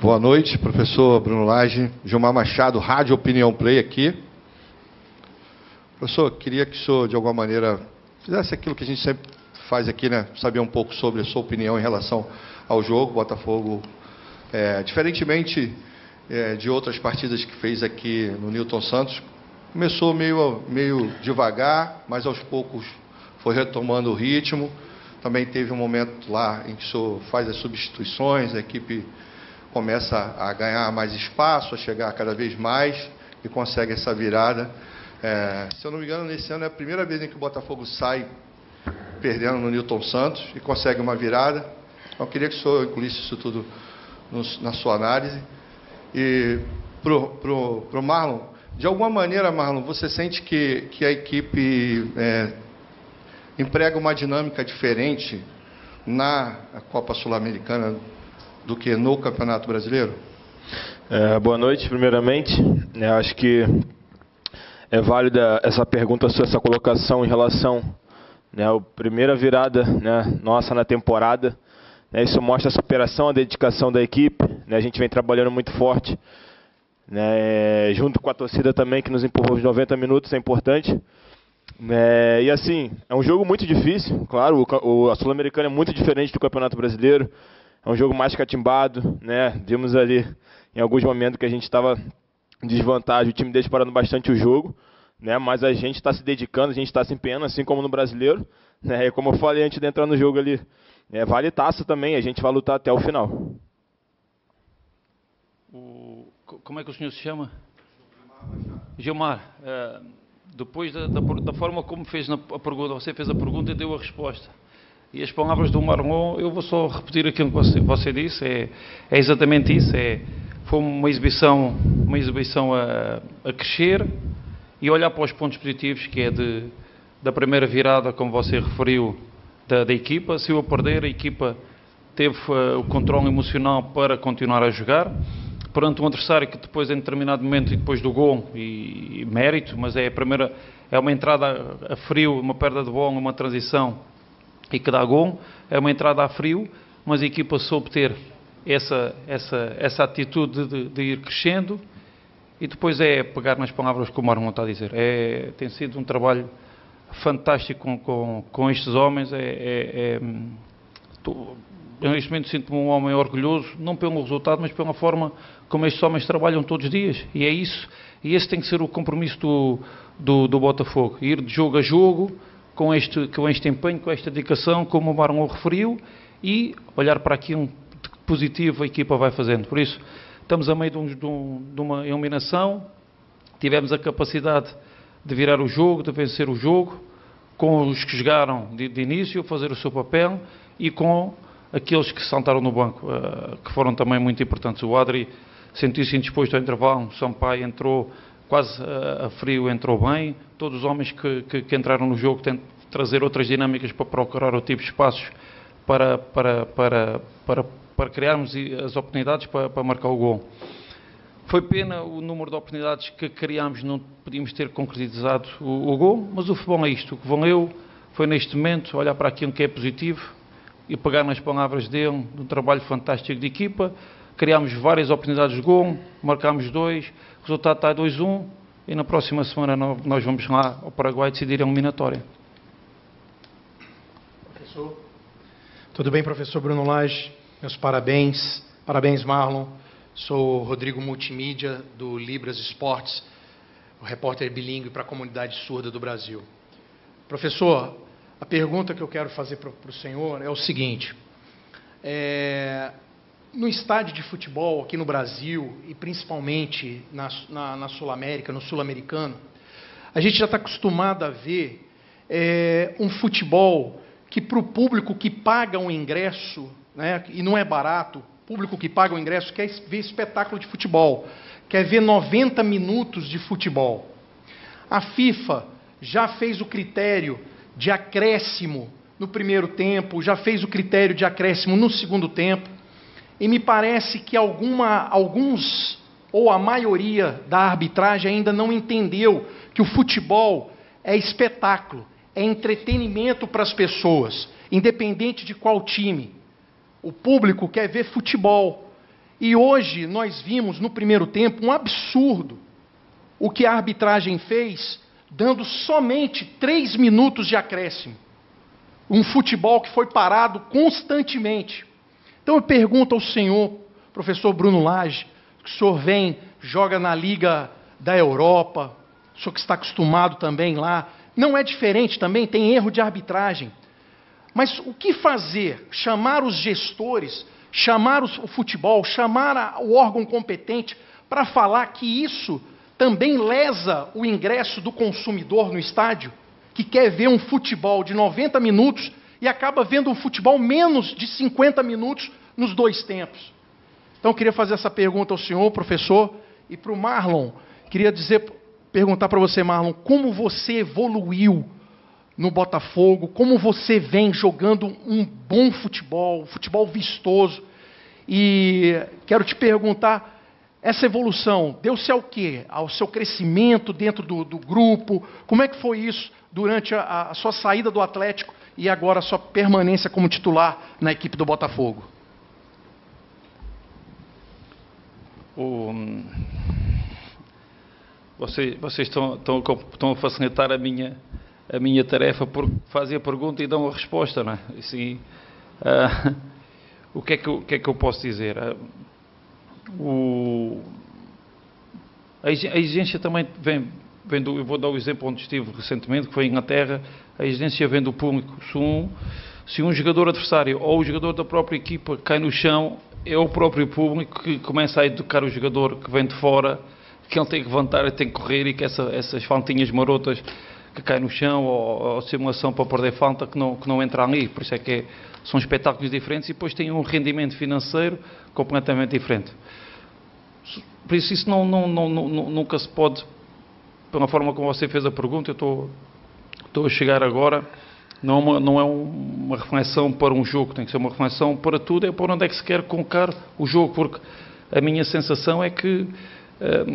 Boa noite, professor Bruno Lage, Gilmar Machado, Rádio Opinião Play aqui. Professor, queria que o senhor, de alguma maneira, fizesse aquilo que a gente sempre faz aqui, né? Saber um pouco sobre a sua opinião em relação ao jogo. Botafogo, diferentemente de outras partidas que fez aqui no Newton Santos, começou meio devagar, mas aos poucos foi retomando o ritmo. Também teve um momento lá em que o senhor faz as substituições, a equipe começa a ganhar mais espaço, a chegar cada vez mais e consegue essa virada. Se eu não me engano, nesse ano é a primeira vez em que o Botafogo sai perdendo no Newton Santos e consegue uma virada. Então, eu queria que o senhor incluísse isso tudo na sua análise. E para o Marlon, de alguma maneira, Marlon, você sente que a equipe emprega uma dinâmica diferente na Copa Sul-Americana do que no Campeonato Brasileiro? Boa noite, primeiramente. Acho que é válida essa pergunta, essa colocação em relação à primeira virada nossa na temporada. Isso mostra a superação, a dedicação da equipe. A gente vem trabalhando muito forte, junto com a torcida também, que nos empurrou os 90 minutos, é importante. E assim, é um jogo muito difícil, claro, a Sul-Americana é muito diferente do Campeonato Brasileiro, é um jogo mais catimbado, vimos ali em alguns momentos que a gente estava em desvantagem, o time deles parando bastante o jogo, mas a gente está se dedicando, a gente está se empenhando, assim como no Brasileiro, e como eu falei antes de entrar no jogo ali, vale taça também, a gente vai lutar até o final. Como é que o senhor se chama? Gilmar. Depois da forma como fez a pergunta, você fez a pergunta e deu a resposta. E as palavras do Marlon, eu vou só repetir aquilo que você disse, é exatamente isso. Foi uma exibição a crescer e olhar para os pontos positivos, que é da primeira virada, como você referiu, da equipa. Se eu a perder, a equipa teve o controle emocional para continuar a jogar. Perante um adversário que depois, em determinado momento, e depois do gol, e mérito, mas é uma entrada a frio, uma perda de bola, uma transição, e que dá gol, é uma entrada a frio, mas a equipa soube ter essa atitude de ir crescendo, e depois pegar nas palavras que o Marlon está a dizer. Tem sido um trabalho fantástico com estes homens. Eu, neste momento, sinto-me um homem orgulhoso, não pelo resultado, mas pela forma como estes homens trabalham todos os dias. E é isso. E esse tem que ser o compromisso do Botafogo. Ir de jogo a jogo, com este empenho, com esta dedicação, como o Marlon referiu, e olhar para aquilo de positivo a equipa vai fazendo. Por isso, estamos a meio de uma eliminação, tivemos a capacidade de virar o jogo, de vencer o jogo, com os que jogaram de início, fazer o seu papel, e com aqueles que saltaram no banco, que foram também muito importantes. O Adri sentiu-se indisposto ao intervalo, o Sampaio entrou quase a frio, entrou bem. Todos os homens que entraram no jogo tentam trazer outras dinâmicas para procurar o tipo de espaços para criarmos as oportunidades para marcar o gol. Foi pena o número de oportunidades que criámos, não podíamos ter concretizado o gol, mas o futebol é isto. O que valeu foi, neste momento, olhar para aquilo que é positivo e pegar nas palavras dele, de um trabalho fantástico de equipa. Criámos várias oportunidades de gol, marcámos 2, o resultado está 2-1, e na próxima semana nós vamos lá ao Paraguai decidir a eliminatória. Professor. Tudo bem, professor Bruno Lage? Meus parabéns. Parabéns, Marlon. Sou Rodrigo Multimídia, do Libras Esportes, o repórter bilíngue para a comunidade surda do Brasil. Professor, a pergunta que eu quero fazer para o senhor é o seguinte. No estádio de futebol aqui no Brasil, e principalmente na Sul-América, no sul-americano, a gente já está acostumado a ver um futebol que, para o público que paga um ingresso, e não é barato, público que paga o ingresso quer ver espetáculo de futebol, quer ver 90 minutos de futebol. A FIFA já fez o critério de acréscimo no primeiro tempo, já fez o critério de acréscimo no segundo tempo, e me parece que alguns, ou a maioria da arbitragem ainda não entendeu que o futebol é espetáculo, é entretenimento para as pessoas, independente de qual time. O público quer ver futebol. E hoje nós vimos no primeiro tempo um absurdo o que a arbitragem fez, dando somente 3 minutos de acréscimo. Um futebol que foi parado constantemente. Então eu pergunto ao senhor, professor Bruno Lage, que o senhor vem, joga na Liga da Europa, o senhor que está acostumado também lá, não é diferente também, tem erro de arbitragem. Mas o que fazer? Chamar os gestores, chamar o futebol, chamar o órgão competente para falar que isso também lesa o ingresso do consumidor no estádio, que quer ver um futebol de 90 minutos e acaba vendo um futebol menos de 50 minutos nos 2 tempos. Então eu queria fazer essa pergunta ao senhor, professor, e para o Marlon, queria perguntar para você, Marlon, como você evoluiu no Botafogo, como você vem jogando um bom futebol, futebol vistoso, e quero te perguntar, essa evolução deu-se ao quê? Ao seu crescimento dentro do grupo? Como é que foi isso durante a sua saída do Atlético e agora a sua permanência como titular na equipe do Botafogo? Vocês estão a facilitar a minha tarefa por fazer a pergunta e dão a resposta, não é? Assim, o que é que eu posso dizer? A exigência também vem do... Eu vou dar o exemplo onde estive recentemente, que foi em Inglaterra. A exigência vem do público. Se um jogador adversário ou o jogador da própria equipa cai no chão, é o próprio público que começa a educar o jogador que vem de fora, que ele tem que levantar e tem que correr, e que essas faltinhas marotas que caem no chão, ou simulação para perder falta, que não entra ali. Por isso é que são espetáculos diferentes e depois têm um rendimento financeiro completamente diferente. Por isso nunca se pode, pela forma como você fez a pergunta, eu estou a chegar agora, não é uma reflexão para um jogo, tem que ser uma reflexão para tudo, é para onde é que se quer colocar o jogo, porque a minha sensação é que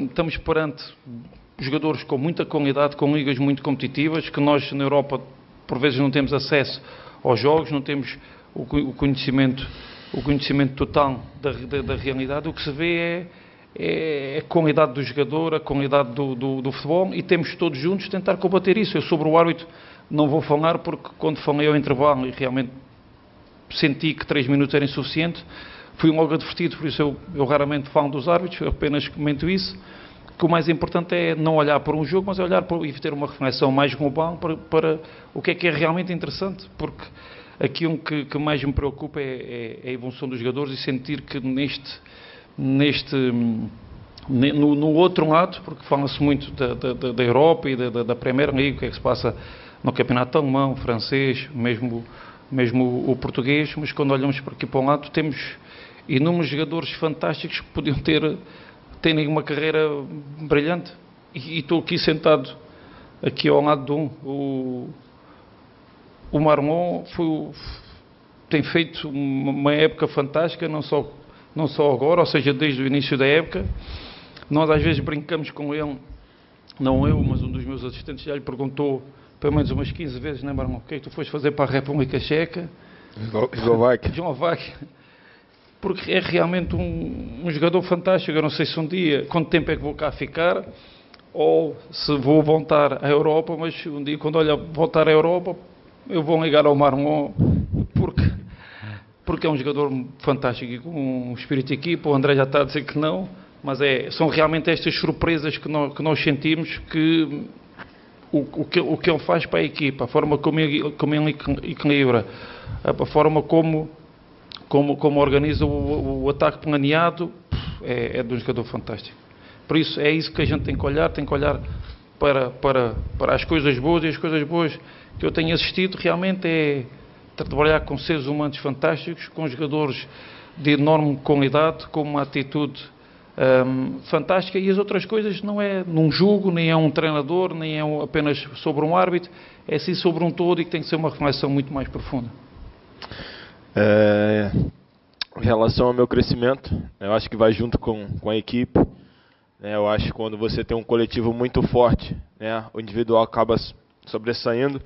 estamos perante jogadores com muita qualidade, com ligas muito competitivas, que nós na Europa por vezes não temos acesso aos jogos, não temos o conhecimento total da realidade. O que se vê é a qualidade do jogador, a qualidade do futebol, e temos todos juntos tentar combater isso. Eu sobre o árbitro não vou falar, porque quando falei ao intervalo e realmente senti que 3 minutos era insuficiente, fui logo advertido. Por isso eu raramente falo dos árbitros, eu apenas comento isso, que o mais importante é não olhar para um jogo, mas é olhar e ter uma reflexão mais global para o que é realmente interessante, porque aquilo que mais me preocupa é a evolução dos jogadores, e sentir que no outro lado, porque fala-se muito da Europa e da Premier League, o que é que se passa no campeonato alemão, francês, mesmo o português, mas quando olhamos para aqui para um lado, temos inúmeros jogadores fantásticos que podiam terem uma carreira brilhante, e estou aqui sentado aqui ao lado de o Marlon tem feito uma época fantástica, não só agora, ou seja, desde o início da época. Nós às vezes brincamos com ele, não eu, mas um dos meus assistentes já lhe perguntou pelo menos umas 15 vezes, né, Marlon, o que é que tu foste fazer para a República Checa? Eslováquia. Porque é realmente um jogador fantástico. Eu não sei se um dia, quanto tempo é que vou cá ficar, ou se vou voltar à Europa, mas um dia, quando voltar à Europa, eu vou ligar ao Marlon, porque é um jogador fantástico e com um espírito de equipa. O André já está a dizer que não, mas são realmente estas surpresas que nós sentimos, que o que ele faz para a equipa, a forma como ele equilibra, a forma como organiza o ataque planeado, é de um jogador fantástico. Por isso, é isso que a gente tem que olhar para as coisas boas, e as coisas boas que eu tenho assistido realmente é trabalhar com seres humanos fantásticos, com jogadores de enorme qualidade, com uma atitude fantástica, e as outras coisas não é num jogo, nem é um treinador, nem é apenas sobre um árbitro, é sim sobre um todo, e que tem que ser uma reflexão muito mais profunda. Em relação ao meu crescimento, eu acho que vai junto com a equipe. Eu acho que quando você tem um coletivo muito forte, o individual acaba sobressaindo,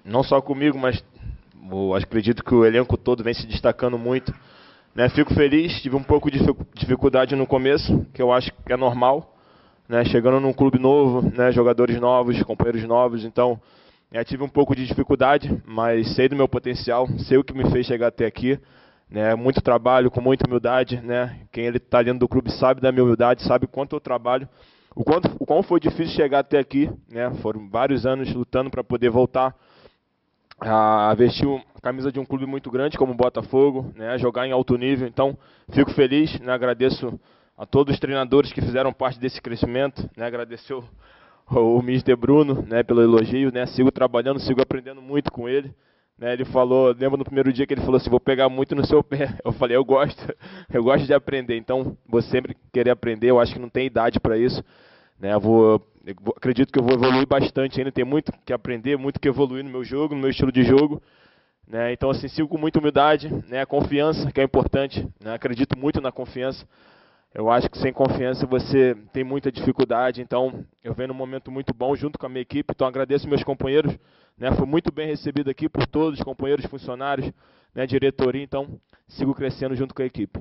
não só comigo, mas eu acredito que o elenco todo vem se destacando muito, né? Fico feliz, tive um pouco de dificuldade no começo, que eu acho que é normal, né? Chegando num clube novo, né? Jogadores novos, companheiros novos, então tive um pouco de dificuldade, mas sei do meu potencial, sei o que me fez chegar até aqui, né? Muito trabalho, com muita humildade, né? Quem está dentro do clube sabe da minha humildade, sabe quanto eu trabalho, o quão foi difícil chegar até aqui, né? Foram vários anos lutando para poder voltar a vestir a camisa de um clube muito grande como o Botafogo, né? Jogar em alto nível. Então, fico feliz, né? Agradeço a todos os treinadores que fizeram parte desse crescimento, né? Agradecer o Mr. Bruno, né? Pelo elogio, né? Sigo trabalhando, sigo aprendendo muito com ele. Né, ele falou, lembro no primeiro dia que ele falou assim, vou pegar muito no seu pé. Eu falei, eu gosto de aprender, então vou sempre querer aprender, eu acho que não tem idade para isso. Né, acredito que eu vou evoluir bastante ainda, tem muito que aprender, muito que evoluir no meu jogo, no meu estilo de jogo. Né, então assim, sigo com muita humildade, né, a confiança que é importante, né, acredito muito na confiança. Eu acho que sem confiança você tem muita dificuldade, então eu venho num momento muito bom junto com a minha equipe, então agradeço meus companheiros, né, fui muito bem recebido aqui por todos os companheiros, funcionários, né, diretoria, então sigo crescendo junto com a equipe.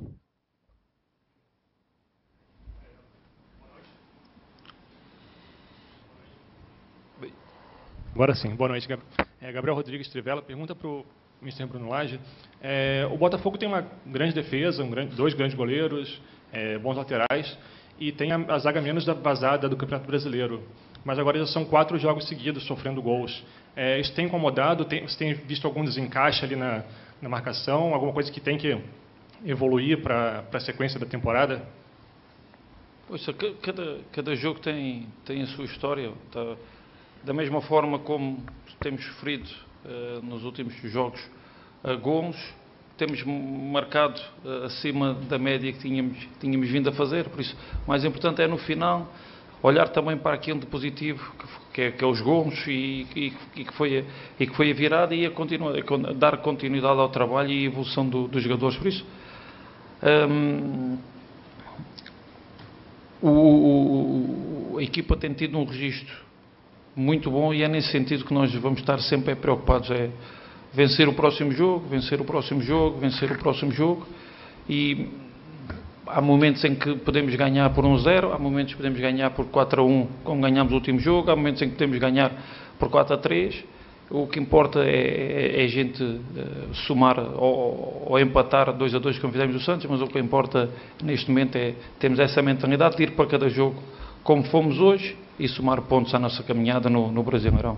Agora sim, boa noite, Gabriel Rodrigues Trivela, pergunta para o Mr. Bruno Lage. O Botafogo tem uma grande defesa, dois grandes goleiros, bons laterais, e tem a zaga menos vazada do Campeonato Brasileiro. Mas agora já são 4 jogos seguidos sofrendo gols. Isso tem incomodado? Você tem visto algum desencaixe ali na marcação? Alguma coisa que tem que evoluir para a sequência da temporada? Poxa, cada jogo tem a sua história. Da mesma forma como temos sofrido nos últimos jogos gols, temos marcado acima da média que tínhamos vindo a fazer. Por isso, o mais importante é no final olhar também para aquilo de positivo que é os gols e que foi a virada e dar continuidade ao trabalho e evolução dos jogadores. Por isso, a equipa tem tido um registro muito bom e é nesse sentido que nós vamos estar sempre preocupados, é vencer o próximo jogo, vencer o próximo jogo, vencer o próximo jogo, e há momentos em que podemos ganhar por 1-0, há momentos que podemos ganhar por 4-1, como ganhámos o último jogo, há momentos em que podemos ganhar por 4-3, o que importa é a gente somar ou empatar 2-2 como fizemos o Santos, mas o que importa neste momento é termos essa mentalidade de ir para cada jogo como fomos hoje e somar pontos à nossa caminhada no Brasileirão.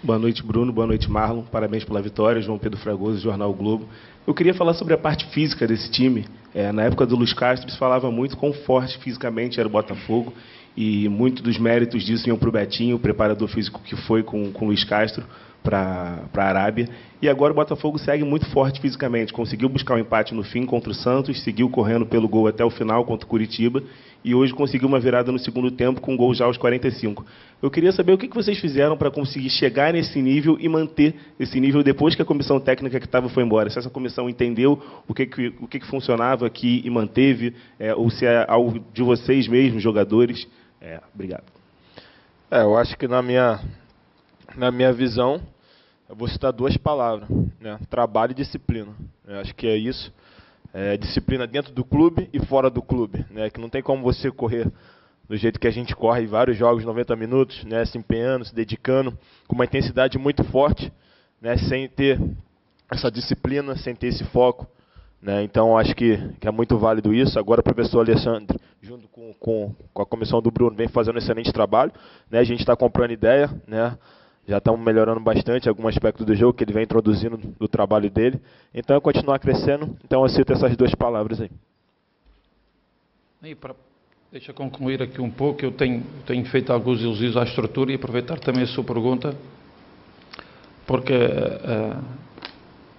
Boa noite, Bruno. Boa noite, Marlon. Parabéns pela vitória. João Pedro Fragoso, Jornal Globo. Eu queria falar sobre a parte física desse time. Na época do Luiz Castro, se falava muito quão forte fisicamente era o Botafogo e muito dos méritos disso iam para o Betinho, o preparador físico que foi com o Luiz Castro para a Arábia. E agora o Botafogo segue muito forte fisicamente. Conseguiu buscar um empate no fim contra o Santos, seguiu correndo pelo gol até o final contra o Curitiba e hoje conseguiu uma virada no segundo tempo com um gol já aos 45. Eu queria saber o que vocês fizeram para conseguir chegar nesse nível e manter esse nível depois que a comissão técnica que estava foi embora. Se essa comissão entendeu o que funcionava aqui e manteve, ou se é algo de vocês mesmos, jogadores. Obrigado. Eu acho que na minha visão, eu vou citar 2 palavras, né? Trabalho e disciplina. Eu acho que é isso. Disciplina dentro do clube e fora do clube, né? Que não tem como você correr do jeito que a gente corre vários jogos, 90 minutos, né? Se empenhando, se dedicando, com uma intensidade muito forte, né? Sem ter essa disciplina, sem ter esse foco. Né? Então, acho que é muito válido isso. Agora, o professor Alexandre, junto com a comissão do Bruno, vem fazendo um excelente trabalho. Né? A gente está comprando ideia, né? Já estamos melhorando bastante algum aspecto do jogo que ele vem introduzindo do trabalho dele. Então, é continuar crescendo. Então, eu cito essas 2 palavras aí. Deixa eu concluir aqui um pouco. Eu tenho feito alguns elogios à estrutura e aproveitar também a sua pergunta, porque a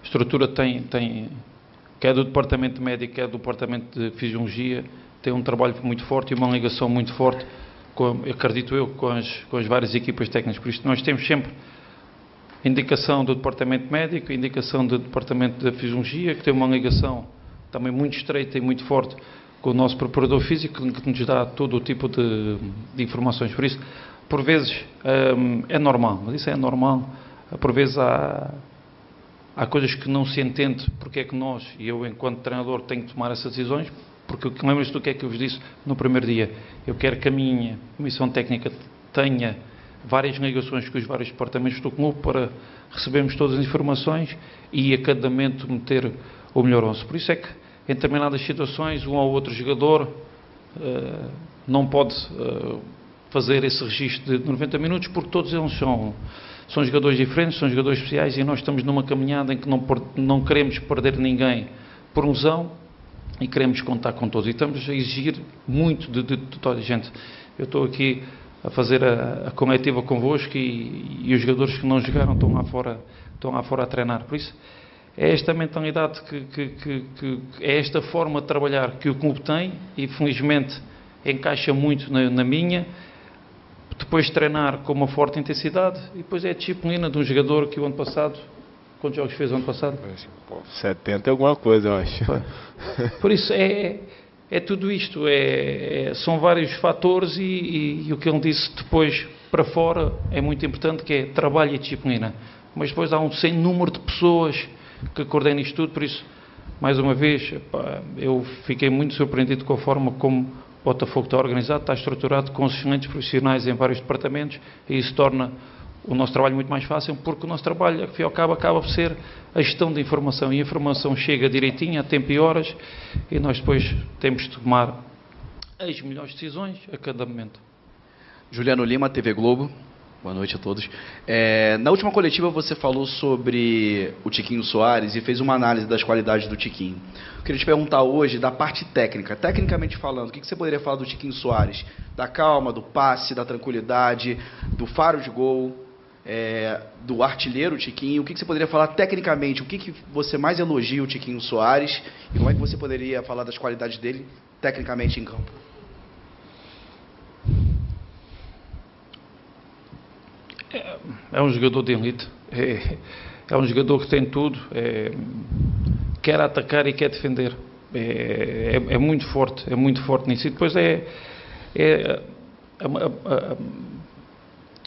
estrutura tem quer do departamento médico, quer do departamento de fisiologia, tem um trabalho muito forte e uma ligação muito forte, acredito eu, com as várias equipas técnicas. Por isso, nós temos sempre indicação do departamento médico, indicação do departamento de fisiologia, que tem uma ligação também muito estreita e muito forte com o nosso preparador físico, que nos dá todo o tipo de informações. Por isso, por vezes, é normal, mas isso é normal. Por vezes há há coisas que não se entende porque é que nós, e eu enquanto treinador, tenho que tomar essas decisões, porque lembras-te do que é que eu vos disse no primeiro dia? Eu quero que a minha comissão técnica tenha várias ligações com os vários departamentos do clube para recebermos todas as informações e a cada momento meter o melhor 11. Por isso é que em determinadas situações um ou outro jogador não pode fazer esse registro de 90 minutos, porque todos eles são jogadores diferentes, são jogadores especiais, e nós estamos numa caminhada em que não queremos perder ninguém por lesão e queremos contar com todos. E estamos a exigir muito de toda a gente. Eu estou aqui a fazer a coletiva convosco e os jogadores que não jogaram estão lá fora a treinar. Por isso, é esta mentalidade, é esta forma de trabalhar que o clube tem, e felizmente encaixa muito na minha. Depois treinar com uma forte intensidade, e depois é a disciplina de um jogador que o ano passado, quantos jogos fez o ano passado? 70 é alguma coisa, eu acho. Por isso é tudo isto, são vários fatores, e o que ele disse depois para fora é muito importante, que é trabalho e disciplina. Mas depois há um sem número de pessoas que coordenam isto tudo. Por isso, mais uma vez, eu fiquei muito surpreendido com a forma como o Botafogo está organizado, está estruturado, com excelentes profissionais em vários departamentos, e isso torna o nosso trabalho muito mais fácil, porque o nosso trabalho, ao fim e ao cabo, acaba por ser a gestão de informação, e a informação chega direitinho, a tempo e horas, e nós depois temos de tomar as melhores decisões a cada momento. Juliano Lima, TV Globo. Boa noite a todos. Na última coletiva você falou sobre o Tiquinho Soares e fez uma análise das qualidades do Tiquinho. Eu queria te perguntar hoje da parte técnica, tecnicamente falando, o que você poderia falar do Tiquinho Soares? Da calma, do passe, da tranquilidade, do faro de gol, do artilheiro Tiquinho. O que você poderia falar tecnicamente? O que você mais elogia o Tiquinho Soares? E como é que você poderia falar das qualidades dele tecnicamente em campo? É um jogador de elite, é um jogador que tem tudo, quer atacar e quer defender, é muito forte nisso. E depois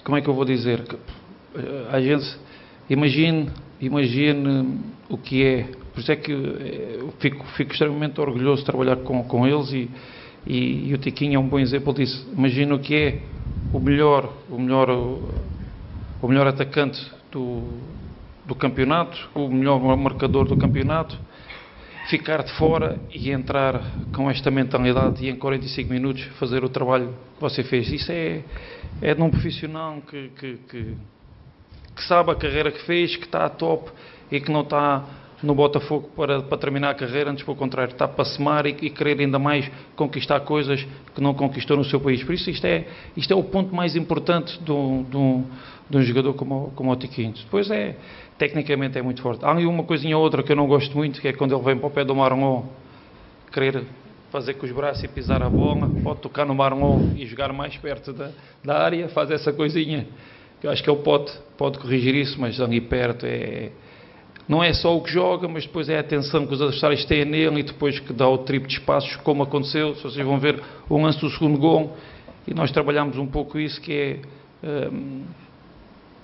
como é que eu vou dizer? A gente imagine o que é. Por isso é que eu fico extremamente orgulhoso de trabalhar com eles, e o Tiquinho é um bom exemplo disso. Imagina o que é o melhor atacante do campeonato, o melhor marcador do campeonato, ficar de fora e entrar com esta mentalidade, e em 45 minutos fazer o trabalho que você fez. Isso é de um profissional que sabe a carreira que fez, que está a top, e que não está no Botafogo para terminar a carreira, antes pelo contrário, está para semar e querer ainda mais conquistar coisas que não conquistou no seu país. Por isso isto é o ponto mais importante de um jogador como o Tiquinho. Depois tecnicamente é muito forte. Há ali uma coisinha ou outra que eu não gosto muito, que é quando ele vem para o pé do Marlon, querer fazer com os braços e pisar a bola, pode tocar no Marlon e jogar mais perto da área, faz essa coisinha, que eu acho que ele pode corrigir isso, mas ali perto não é só o que joga, mas depois é a atenção que os adversários têm nele, e depois que dá o triplo de espaços, como aconteceu. Se vocês vão ver o lance do segundo gol, e nós trabalhamos um pouco isso, que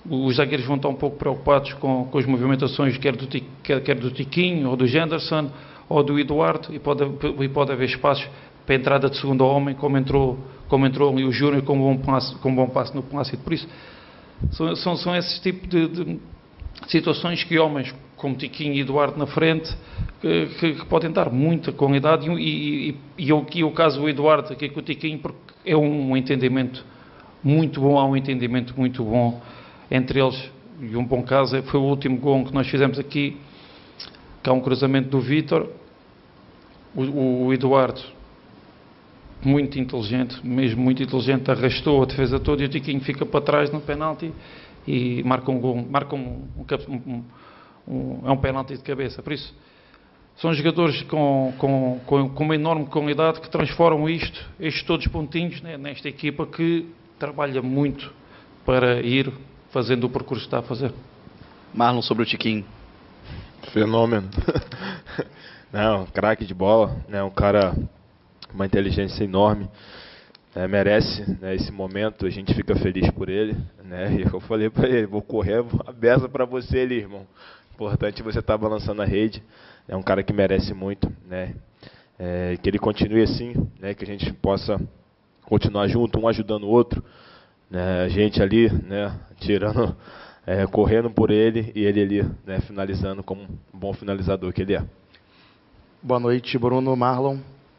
os zagueiros vão estar um pouco preocupados com as movimentações, quer do Tiquinho, ou do Genderson, ou do Eduardo, e pode haver espaços para a entrada de segundo homem, como entrou ali o Júnior com um bom passe no Plácido. Por isso, são esses tipos de situações que homens como Tiquinho e Eduardo na frente que podem dar muita qualidade, e o caso do Eduardo aqui com o Tiquinho, porque é um entendimento muito bom, há um entendimento muito bom entre eles, e um bom caso foi o último gol que nós fizemos aqui, que há um cruzamento do Vítor, o Eduardo, muito inteligente, mesmo muito inteligente, arrastou a defesa toda, e o Tiquinho fica para trás no penalti e marca um gol, é um penalti de cabeça. Por isso, são jogadores com uma enorme qualidade, que transformam estes todos os pontinhos, né, nesta equipa que trabalha muito para ir fazendo o percurso que está a fazer. Marlon, sobre o Tiquinho. Fenômeno. Não, craque de bola, né, um cara, uma inteligência enorme. Merece, né, esse momento, a gente fica feliz por ele, né, e eu falei para ele, vou correr a beça para você ali, irmão, importante você estar balançando a rede. É um cara que merece muito, né? Que ele continue assim, né? Que a gente possa continuar junto, um ajudando o outro, né? A gente ali, né? Tirando, correndo por ele e ele ali, né? Finalizando como um bom finalizador que ele é. Boa noite, Bruno, Marlon.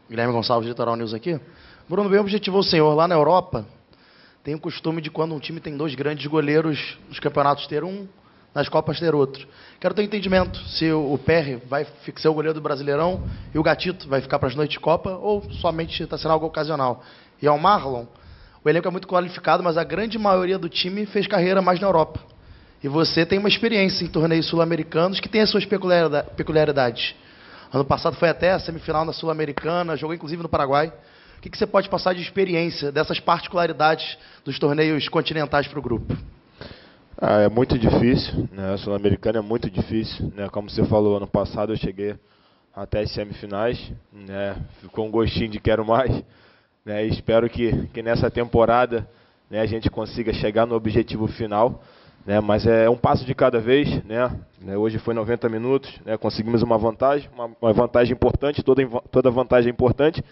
Guilherme Gonçalves, de Litoral News aqui. Bruno, bem objetivou o senhor. Lá na Europa, tem o costume de quando um time tem 2 grandes goleiros nos campeonatos ter um, nas Copas ter outro. Quero ter um entendimento se o Perry vai ser o goleiro do Brasileirão e o Gatito vai ficar para as noites de Copa ou somente está sendo algo ocasional. E ao Marlon, o elenco é muito qualificado, mas a grande maioria do time fez carreira mais na Europa. E você tem uma experiência em torneios sul-americanos que tem as suas peculiaridades. Ano passado foi até a semifinal na Sul-Americana, jogou inclusive no Paraguai. O que você pode passar de experiência dessas particularidades dos torneios continentais para o grupo? É muito difícil, né? A Sul-Americana é muito difícil, né? Como você falou, ano passado eu cheguei até as semifinais, né? Ficou um gostinho de quero mais, né? E espero que nessa temporada, né, a gente consiga chegar no objetivo final, né? Mas é um passo de cada vez, né? Hoje foi 90 minutos, né? Conseguimos uma vantagem importante, toda vantagem é importante,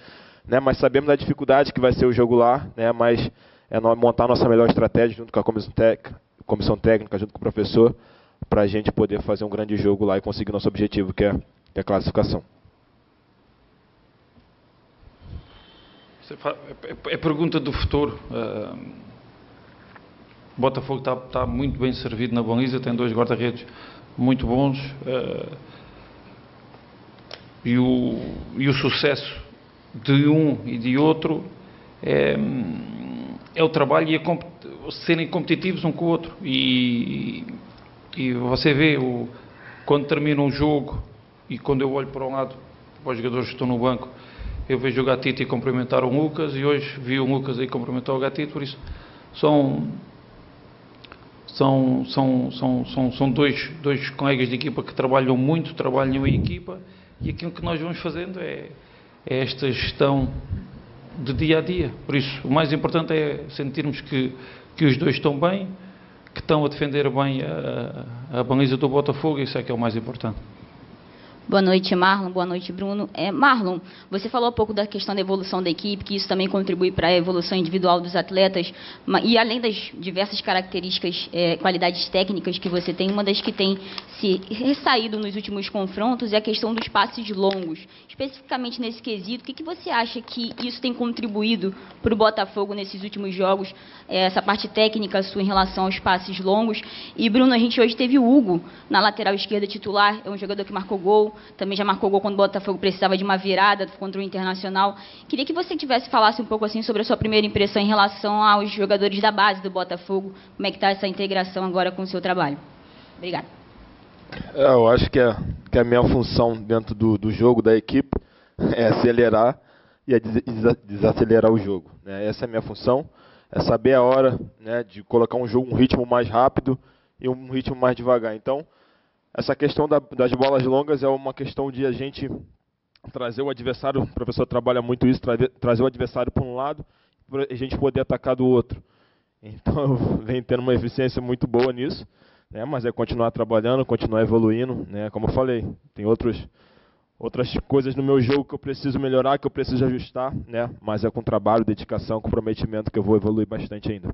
né? Mas sabemos da dificuldade que vai ser o jogo lá, né? Mas é montar a nossa melhor estratégia junto com a comissão técnica, junto com o professor, para a gente poder fazer um grande jogo lá e conseguir nosso objetivo, que é a classificação. É pergunta do futuro. O Botafogo está muito bem servido na baliza, tem 2 guarda-redes muito bons, e o sucesso de um e de outro é o trabalho e serem competitivos um com o outro. E você vê, quando termina um jogo e quando eu olho para um lado, para os jogadores que estão no banco, eu vejo o Gatito e cumprimentar o Lucas, e hoje vi o Lucas aí cumprimentar o Gatito, por isso são dois colegas de equipa que trabalham muito, trabalham em equipa, e aquilo que nós vamos fazendo é esta gestão de dia a dia. Por isso, o mais importante é sentirmos que os dois estão bem, que estão a defender bem a baliza do Botafogo, isso é que é o mais importante. Boa noite, Marlon. Boa noite, Bruno. Marlon, você falou um pouco da questão da evolução da equipe, que isso também contribui para a evolução individual dos atletas, e além das diversas características, qualidades técnicas que você tem, uma das que tem se ressaído nos últimos confrontos é a questão dos passes longos. Especificamente nesse quesito, o que você acha que isso tem contribuído para o Botafogo nesses últimos jogos, essa parte técnica sua em relação aos passes longos? E, Bruno, a gente hoje teve o Hugo na lateral esquerda titular, é um jogador que marcou gol, também já marcou gol quando o Botafogo precisava de uma virada contra o Internacional. Queria que você falasse um pouco assim sobre a sua primeira impressão em relação aos jogadores da base do Botafogo, como é que está essa integração agora com o seu trabalho. Obrigada. Eu acho que a minha função dentro do jogo, da equipe, é acelerar e desacelerar o jogo, né? Essa é a minha função, é saber a hora, né, de colocar um ritmo mais rápido e um ritmo mais devagar. Então, essa questão das bolas longas é uma questão de a gente trazer o adversário, o professor trabalha muito isso, trazer o adversário para um lado, para a gente poder atacar do outro. Então, eu venho tendo uma eficiência muito boa nisso, né? Mas é continuar trabalhando, continuar evoluindo, né? Como eu falei, tem outras coisas no meu jogo que eu preciso melhorar, que eu preciso ajustar, né? Mas é com trabalho, dedicação, comprometimento que eu vou evoluir bastante ainda.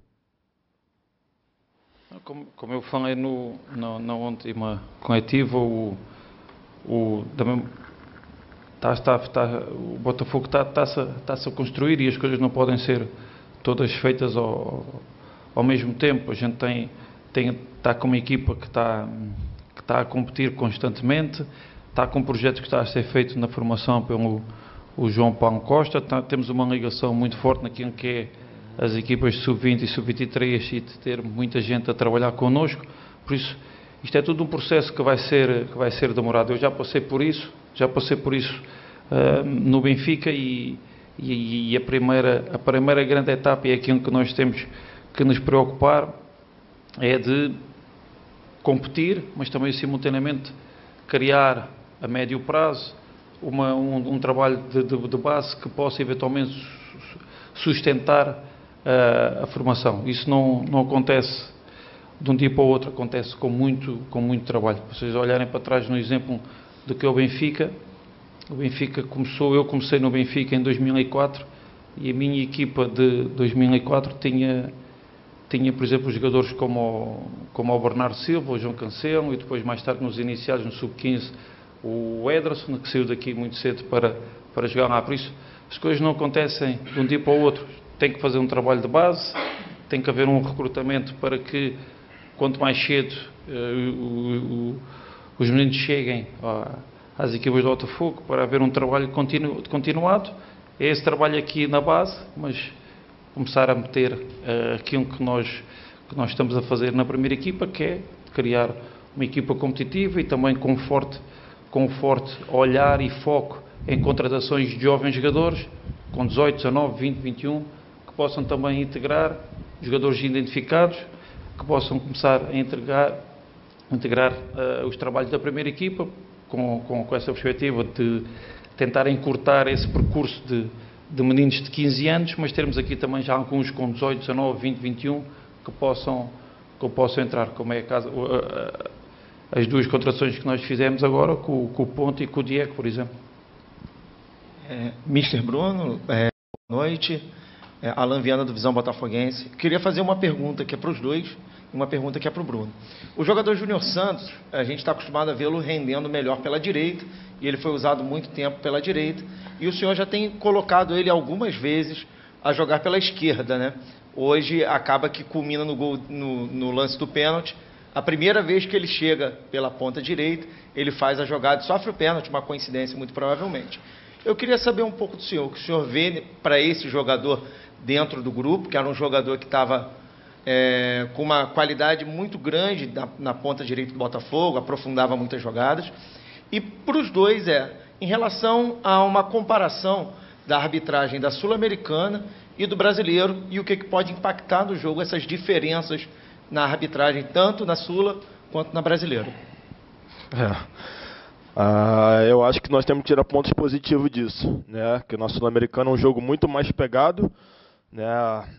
Como eu falei na última coletiva, o Botafogo está-se a construir e as coisas não podem ser todas feitas ao mesmo tempo. A gente está com uma equipa que está a competir constantemente, está com um projeto que está a ser feito na formação pelo João Paulo Costa, temos uma ligação muito forte naquilo que é as equipas sub-20 e sub-23 e de ter muita gente a trabalhar connosco. Por isso, isto é tudo um processo que vai ser demorado. Eu já passei por isso no Benfica e a primeira grande etapa, e é aquilo que nós temos que nos preocupar, é de competir, mas também simultaneamente criar a médio prazo um trabalho de base que possa eventualmente sustentar a formação. Isso não acontece de um dia para o outro, acontece com muito trabalho. Vocês olharem para trás no exemplo do que é o Benfica começou, eu comecei no Benfica em 2004 e a minha equipa de 2004 tinha, por exemplo, jogadores como o Bernardo Silva, o João Cancelo e depois mais tarde nos iniciados no Sub-15 o Ederson, que saiu daqui muito cedo para jogar lá. Por isso, as coisas não acontecem de um dia para o outro. Tem que fazer um trabalho de base, tem que haver um recrutamento para que, quanto mais cedo os meninos cheguem às equipas do Botafogo, para haver um trabalho continuado. É esse trabalho aqui na base, mas começar a meter aquilo que nós estamos a fazer na primeira equipa, que é criar uma equipa competitiva e também com um forte olhar e foco em contratações de jovens jogadores, com 18, 19, 20, 21, que possam também integrar jogadores identificados, que possam começar a integrar os trabalhos da primeira equipa, com essa perspectiva de tentar encurtar esse percurso de meninos de 15 anos, mas termos aqui também já alguns com 18, 19, 20, 21, que possam entrar, como é as duas contratações que nós fizemos agora, com o Ponte e com o Diego, por exemplo. Mister Bruno, boa noite. Alan Viana, do Visão Botafoguense. Queria fazer uma pergunta que é para os dois e uma pergunta que é para o Bruno. O jogador Júnior Santos, a gente está acostumado a vê-lo rendendo melhor pela direita, e ele foi usado muito tempo pela direita, e o senhor já tem colocado ele algumas vezes a jogar pela esquerda, né? Hoje acaba que culmina no gol, no lance do pênalti. A primeira vez que ele chega pela ponta direita, ele faz a jogada e sofre o pênalti, uma coincidência muito provavelmente. Eu queria saber um pouco do senhor, o que o senhor vê para esse jogador dentro do grupo, que era um jogador que estava com uma qualidade muito grande na ponta direita do Botafogo, aprofundava muitas jogadas. E para os dois em relação a uma comparação da arbitragem da Sul-Americana e do brasileiro, e o que pode impactar no jogo essas diferenças na arbitragem, tanto na Sula quanto na brasileira. Eu acho que nós temos que tirar pontos positivos disso, né? Que o nosso Sul-Americano é um jogo muito mais pegado, né?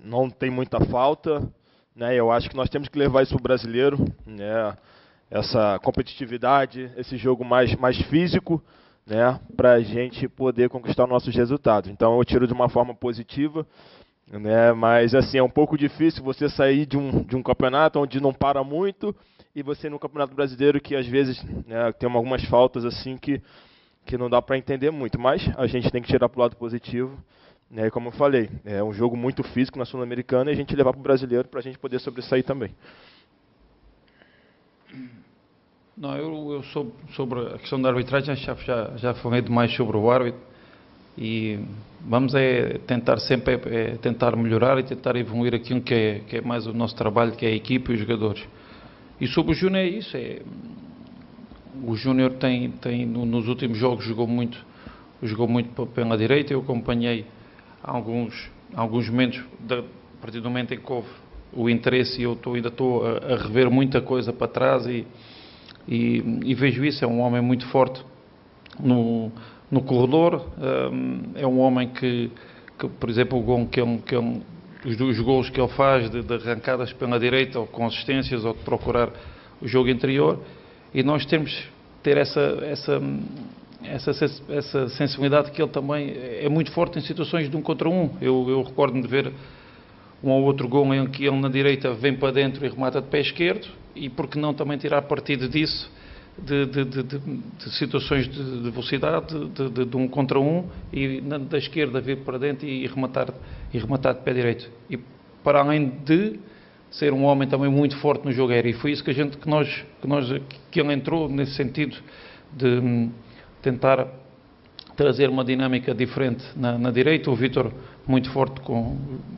Não tem muita falta, né? Eu acho que nós temos que levar isso para o brasileiro, né? Essa competitividade, esse jogo mais físico, né? Para a gente poder conquistar nossos resultados. Então eu tiro de uma forma positiva, né? Mas assim, é um pouco difícil você sair de um campeonato onde não para muito e você no Campeonato Brasileiro que às vezes, né, tem algumas faltas assim que não dá para entender muito, mas a gente tem que tirar para o lado positivo, né? Como eu falei, é um jogo muito físico na Sul-Americana e a gente levar para o brasileiro para a gente poder sobressair também. Não, eu sobre a questão da arbitragem já falei demais sobre o árbitro e vamos tentar sempre tentar melhorar e tentar evoluir aquilo que é mais o nosso trabalho, que é a equipa e os jogadores. E sobre o Júnior é isso, o Júnior tem nos últimos jogos jogou muito pela direita. Eu acompanhei alguns momentos, a partir do momento em que houve o interesse, e eu ainda estou a rever muita coisa para trás e vejo isso. É um homem muito forte no corredor, é um homem que por exemplo, o gol os gols que ele faz de arrancadas pela direita, ou com assistências, ou de procurar o jogo interior, e nós temos de ter essa sensibilidade, que ele também é muito forte em situações de 1 contra 1. Eu recordo-me de ver um ou outro gol em que ele na direita vem para dentro e remata de pé esquerdo, e por que não também tirar partido disso, de situações de velocidade, de 1 contra 1, e da esquerda vir para dentro e rematar de pé direito. E para além de ser um homem também muito forte no jogo aéreo, e foi isso que ele entrou nesse sentido de tentar trazer uma dinâmica diferente na direita. O Vítor muito forte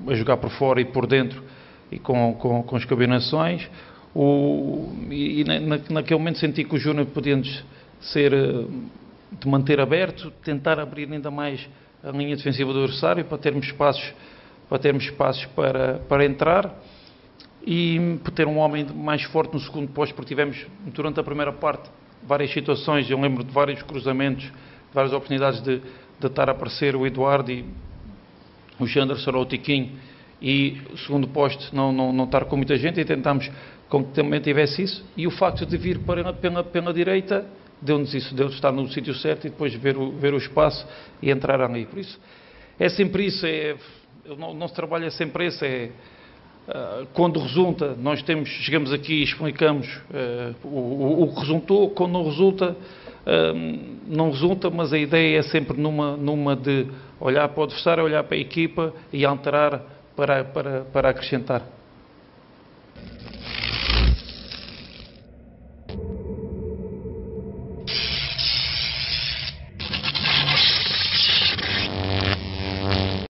a jogar por fora e por dentro, e com as combinações. Naquele momento senti que o Júnior podia ser de manter aberto, tentar abrir ainda mais a linha defensiva do adversário para termos espaços para entrar, e por ter um homem mais forte no segundo posto, porque tivemos durante a primeira parte várias situações. Eu lembro de vários cruzamentos, várias oportunidades de estar a aparecer o Eduardo e o Janderson ou o Tiquinho, e o segundo posto não estar com muita gente, e tentámos com que também tivesse isso, e o facto de vir pela direita deu-nos isso, deu-nos estar no sítio certo e depois ver o espaço e entrar ali. Por isso, é sempre isso, o nosso trabalho é sempre esse, quando resulta, nós chegamos aqui e explicamos o que resultou, quando não resulta, mas a ideia é sempre numa de olhar para o adversário, olhar para a equipa e alterar para acrescentar.